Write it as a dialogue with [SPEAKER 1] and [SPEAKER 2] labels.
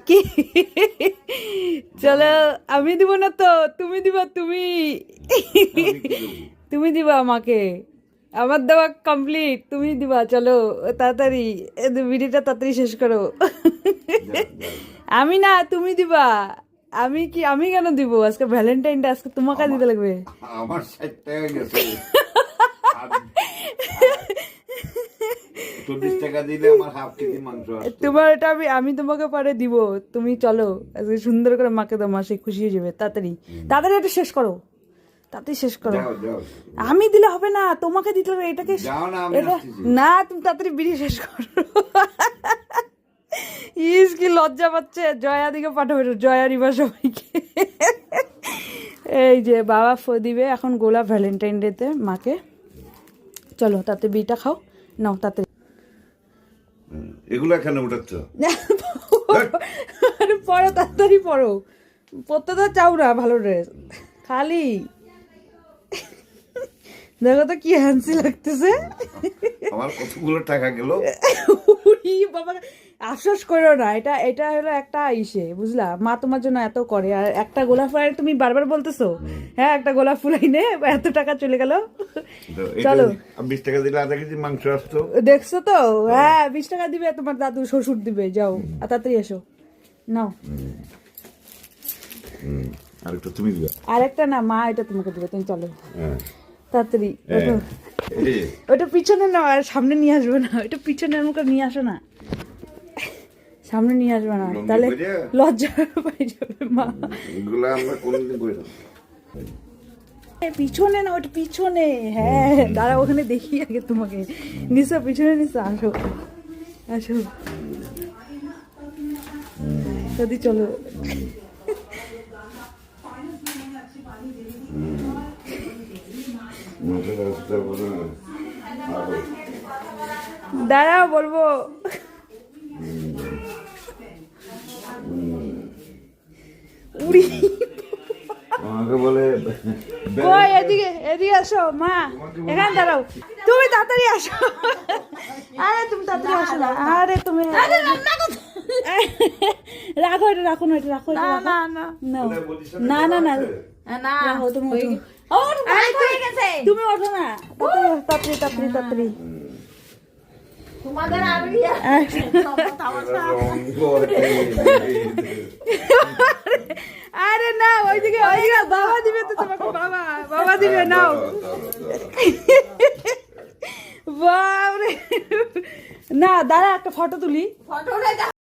[SPEAKER 1] কি চলো, আমি দিব না তো, তুমি দিবা, তুমি দিবা আমাকে, আমার দেওয়া কমপ্লিট, তুমি দিবা। চলো তাড়াতাড়ি ভিডিওটা তাড়াতাড়ি শেষ করো। আমি না, তুমি দিবা। আমি কেন দিব? আজকে ভ্যালেন্টাইন ডে, আজকে তোমাকে দিতে লাগবে।
[SPEAKER 2] আমার 60 টাকা গেছে। 40 টাকা দিলে আমার হাফ কেজি মাংস আসতো।
[SPEAKER 1] তোমার এটা আমি তোমাকে পরে দিব। তুমি চলো আজকে সুন্দর করে মাকে দাও, মা সে খুশি হয়ে যাবে। তাড়াতাড়ি তাড়াতাড়ি এটা শেষ করো, তাড়াতাড়ি শেষ করো। আমি দিলে হবে না, তোমাকে দিতে হবে। এটাকে না, তুমি তাড়াতাড়ি বিড়ি শেষ করো। ইস কি লজ্জা পাচ্ছে। জয়া দিকে পাঠাবে, জয়া রিবা সবাইকে। এই যে বাবা দিবে এখন গোলাপ ভ্যালেন্টাইন ডেতে মাকে। চলো তাতে বিটা খাও, নাও তাড়াতাড়ি।
[SPEAKER 2] এগুলো এখানে উঠাচ্ছ?
[SPEAKER 1] পরো তাড়াতাড়ি পরো, পরতে তো চাও না ভালো ড্রেস, খালি দেখো তো কি হ্যান্সি লাগতেছে।
[SPEAKER 2] আমার কতগুলো টাকা গেল।
[SPEAKER 1] বাবা আফসোস করো না, এটা হলো একটা ইসে, বুঝলা? মা তোমার জন্য এত করে, আর একটা গোলাপ ফুল তুমি বারবার বলতেছো, হ্যাঁ একটা গোলাপ ফুল আইনে এত টাকা চলে গেল। চলো
[SPEAKER 2] 20 টাকা দিলে আধা কেজি মাংস আসতো।
[SPEAKER 1] দেখছো তো? হ্যাঁ 20 টাকা দিবে তোমার দাদু, শ্বশুর দিবে। যাও তাড়াতাড়ি এসো, নাও।
[SPEAKER 2] আরেকটা তুমি দিবা?
[SPEAKER 1] আরেকটা না, মা এটা তোমাকে দিবে, তুমি চলো তাড়াতাড়ি।
[SPEAKER 2] এই
[SPEAKER 1] ওটা পিছনে না, আর সামনে নিয়ে আসবে না, ওটা পিছনের মুখে নিয়ে আসো না, সামনে নিয়ে আসবে না, তাহলে লজ্জা পাই যাবে মা।
[SPEAKER 2] এগুলো আমরা কোনদিন করি না।
[SPEAKER 1] পিছনে না, ওটা পিছনে। হ্যাঁ দাঁড়া, ওখানে দেখি আগে তোমাকে। নিশো পিছনে, নিশো আসো আসো দাদি, চলো। দাঁড়াও বলবো। উড়ি
[SPEAKER 2] আমাকে বলে
[SPEAKER 1] কই, এদিকে এদিকে আসো মা, এখানে দাঁড়াও, তুমি তাড়াতাড়ি আসো। আরে তুমি তাড়াতাড়ি আসো না, আরে তুমি রাখো এটা, রাখো না, এটা রাখো, না না না না না না না, রাখো তুমি। তুমি ওঠো না, তাড়াতাড়ি তাড়াতাড়ি তাড়াতাড়ি। আরে না, ওইদিকে বাবা দিবে তো তোমাকে, বাবা দিবে, নাও। বাবরে না, দাঁড়া একটা ফটো তুলি।